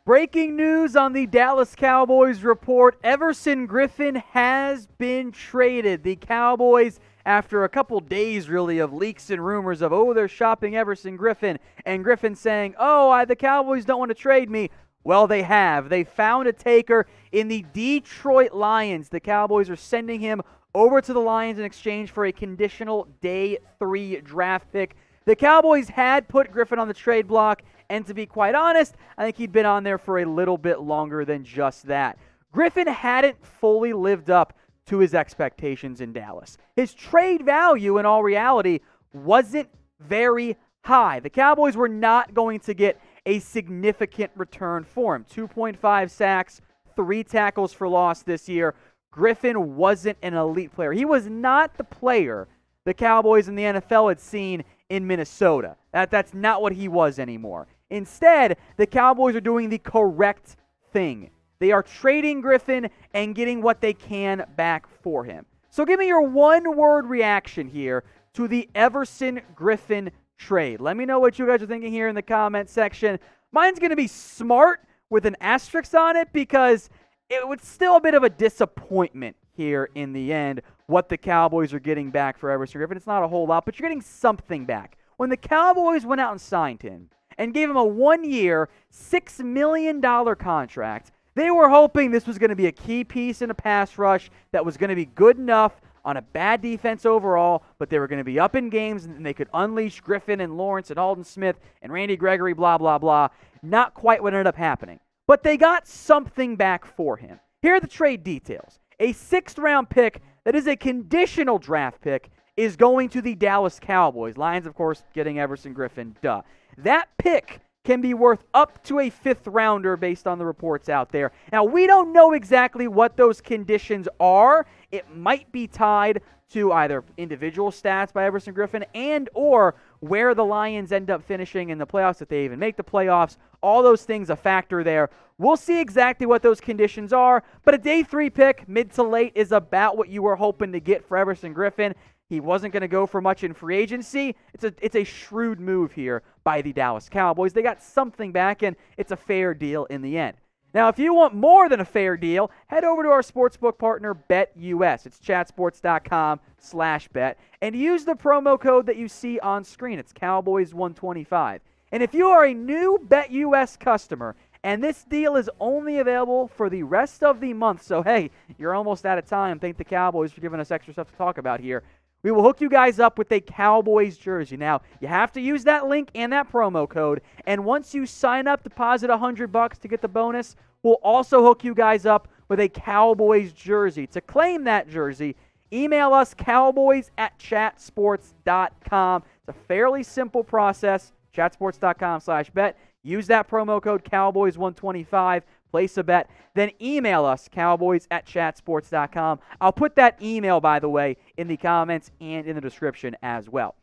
Breaking news on the Dallas Cowboys report. Everson Griffen has been traded. The Cowboys, after a couple days really of leaks and rumors of, they're shopping Everson Griffen, and Griffen saying, the Cowboys don't want to trade me. Well, they have. They found a taker in the Detroit Lions. The Cowboys are sending him over to the Lions in exchange for a conditional day 3 draft pick. The Cowboys had put Griffen on the trade block, and to be quite honest, I think he'd been on there for a little bit longer than just that. Griffen hadn't fully lived up to his expectations in Dallas. His trade value, in all reality, wasn't very high. The Cowboys were not going to get a significant return for him. 2.5 sacks, 3 tackles for loss this year. Griffen wasn't an elite player. He was not the player the Cowboys in the NFL had seen in Minnesota. That's not what he was anymore. Instead, the Cowboys are doing the correct thing. They are trading Griffen and getting what they can back for him. So give me your one-word reaction here to the Everson Griffen trade. Let me know what you guys are thinking here in the comment section. Mine's going to be smart with an asterisk on it because it was still a bit of a disappointment here in the end what the Cowboys are getting back for Everson Griffen. It's not a whole lot, but you're getting something back. When the Cowboys went out and signed him and gave him a 1-year, $6 million contract, they were hoping this was going to be a key piece in a pass rush that was going to be good enough on a bad defense overall, but they were going to be up in games and they could unleash Griffen and Lawrence and Alden Smith and Randy Gregory, blah, blah, blah. Not quite what ended up happening. But they got something back for him. Here are the trade details. A 6th-round pick that is a conditional draft pick is going to the Dallas Cowboys. Lions, of course, getting Everson Griffen, duh. That pick can be worth up to a 5th-rounder based on the reports out there. Now, we don't know exactly what those conditions are. It might be tied to either individual stats by Everson Griffen and or where the Lions end up finishing in the playoffs, if they even make the playoffs. All those things a factor there. We'll see exactly what those conditions are, but a day 3 pick, mid to late, is about what you were hoping to get for Everson Griffen. He wasn't going to go for much in free agency. It's a shrewd move here by the Dallas Cowboys. They got something back, and it's a fair deal in the end. Now, if you want more than a fair deal, head over to our sportsbook partner, BetUS. It's chatsports.com/bet. And use the promo code that you see on screen. It's Cowboys125. And if you are a new BetUS customer, and this deal is only available for the rest of the month, so hey, you're almost out of time. Thank the Cowboys for giving us extra stuff to talk about here. We will hook you guys up with a Cowboys jersey. Now, you have to use that link and that promo code, and once you sign up, deposit $100 to get the bonus, we'll also hook you guys up with a Cowboys jersey. To claim that jersey, email us cowboys@chatsports.com. It's a fairly simple process, chatsports.com/bet. Use that promo code Cowboys125. Place a bet, then email us, cowboys@chatsports.com. I'll put that email, by the way, in the comments and in the description as well.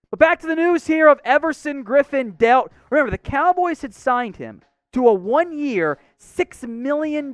But back to the news here of Everson Griffen dealt. Remember, the Cowboys had signed him to a 1-year, $6 million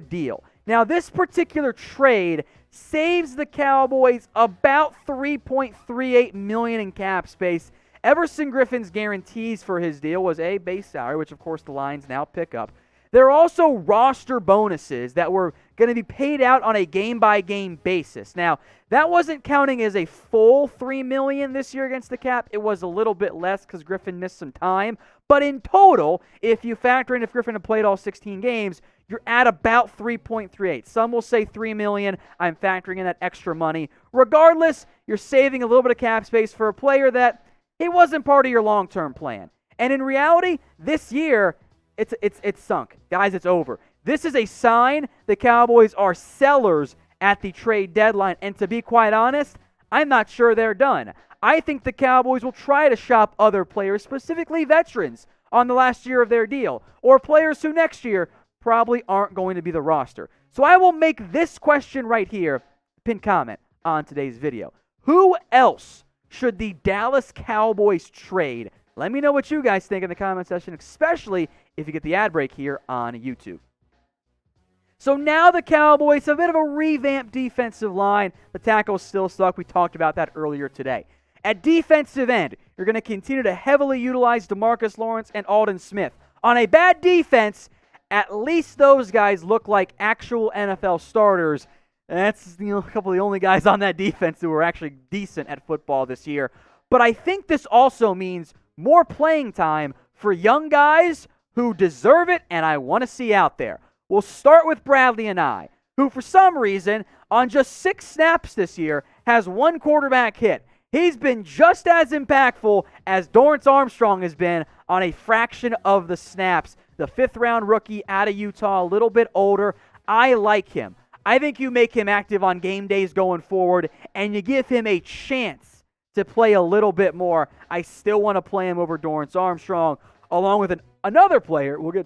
deal. Now, this particular trade saves the Cowboys about $3.38 million in cap space. Everson Griffen's guarantees for his deal was a base salary, which, of course, the Lions now pick up. There are also roster bonuses that were going to be paid out on a game-by-game basis. Now, that wasn't counting as a full $3 million this year against the cap. It was a little bit less because Griffen missed some time. But in total, if you factor in if Griffen had played all 16 games, you're at about 3.38. Some will say $3 million. I'm factoring in that extra money. Regardless, you're saving a little bit of cap space for a player that he wasn't part of your long-term plan. And in reality, this year, it's sunk. Guys, it's over. This is a sign the Cowboys are sellers at the trade deadline. And to be quite honest, I'm not sure they're done. I think the Cowboys will try to shop other players, specifically veterans, on the last year of their deal, or players who next year probably aren't going to be the roster. So I will make this question right here, pin comment on today's video. Who else should the Dallas Cowboys trade? Let me know what you guys think in the comment section, especially if you get the ad break here on YouTube. So now the Cowboys have a bit of a revamped defensive line. The tackles still suck. We talked about that earlier today. At defensive end, you're going to continue to heavily utilize DeMarcus Lawrence and Alden Smith. On a bad defense, At least those guys look like actual NFL starters. And that's a couple of the only guys on that defense who were actually decent at football this year. But I think this also means more playing time for young guys who deserve it and I want to see out there. We'll start with Bradley Anae, who for some reason, on just 6 snaps this year, has 1 quarterback hit. He's been just as impactful as Dorrance Armstrong has been on a fraction of the snaps. The 5th-round rookie out of Utah, a little bit older. I like him. I think you make him active on game days going forward, and you give him a chance to play a little bit more. I still want to play him over Dorrance Armstrong, along with another player we'll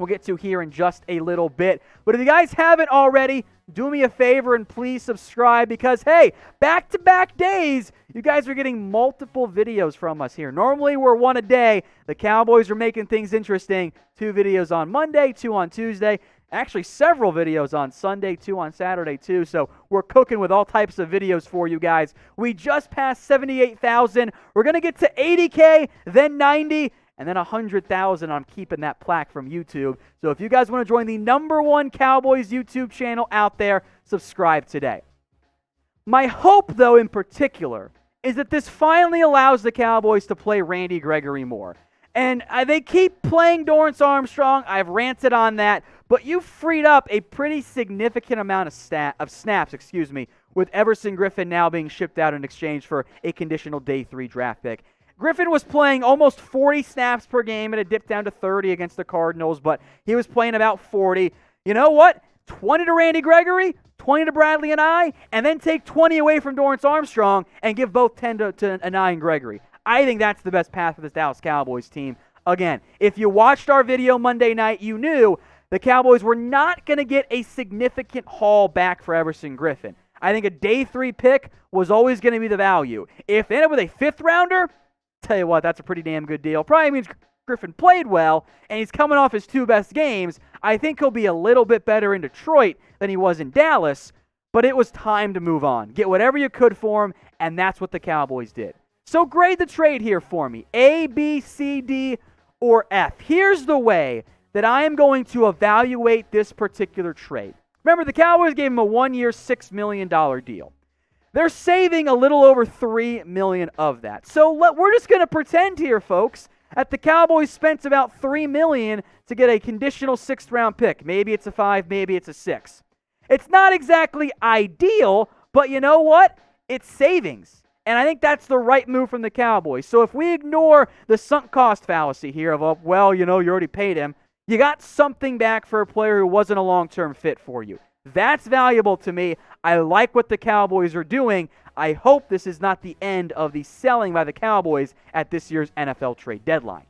get to here in just a little bit. But if you guys haven't already, do me a favor and please subscribe because, hey, back-to-back days, you guys are getting multiple videos from us here. Normally, we're 1 a day. The Cowboys are making things interesting. 2 videos on Monday, 2 on Tuesday. Actually, several videos on Sunday, 2 on Saturday, too. So we're cooking with all types of videos for you guys. We just passed 78,000. We're going to get to 80K, then 90, and then 100,000. I'm keeping that plaque from YouTube. So if you guys want to join the #1 Cowboys YouTube channel out there, subscribe today. My hope, though, in particular, is that this finally allows the Cowboys to play Randy Gregory more. And they keep playing Dorrance Armstrong. I've ranted on that. But you freed up a pretty significant amount of snaps, with Everson Griffen now being shipped out in exchange for a conditional day 3 draft pick. Griffen was playing almost 40 snaps per game, and it dipped down to 30 against the Cardinals, but he was playing about 40. You know what? 20 to Randy Gregory, 20 to Bradley Anae, and then take 20 away from Dorrance Armstrong and give both 10 to Anae and Gregory. I think that's the best path for this Dallas Cowboys team. Again, if you watched our video Monday night, you knew the Cowboys were not going to get a significant haul back for Everson Griffen. I think a day 3 pick was always going to be the value. If they end up with a 5th rounder, tell you what, that's a pretty damn good deal. Probably means Griffen played well, and he's coming off his 2 best games. I think he'll be a little bit better in Detroit than he was in Dallas, but it was time to move on. Get whatever you could for him, and that's what the Cowboys did. So grade the trade here for me. A, B, C, D, or F. Here's the way that I am going to evaluate this particular trade. Remember, the Cowboys gave him a 1-year, $6 million deal. They're saving a little over $3 million of that. So we're just going to pretend here, folks, that the Cowboys spent about $3 million to get a conditional 6th-round pick. Maybe it's a 5, maybe it's a 6. It's not exactly ideal, but you know what? It's savings. And I think that's the right move from the Cowboys. So if we ignore the sunk cost fallacy here of, well, you already paid him, you got something back for a player who wasn't a long-term fit for you. That's valuable to me. I like what the Cowboys are doing. I hope this is not the end of the selling by the Cowboys at this year's NFL trade deadline.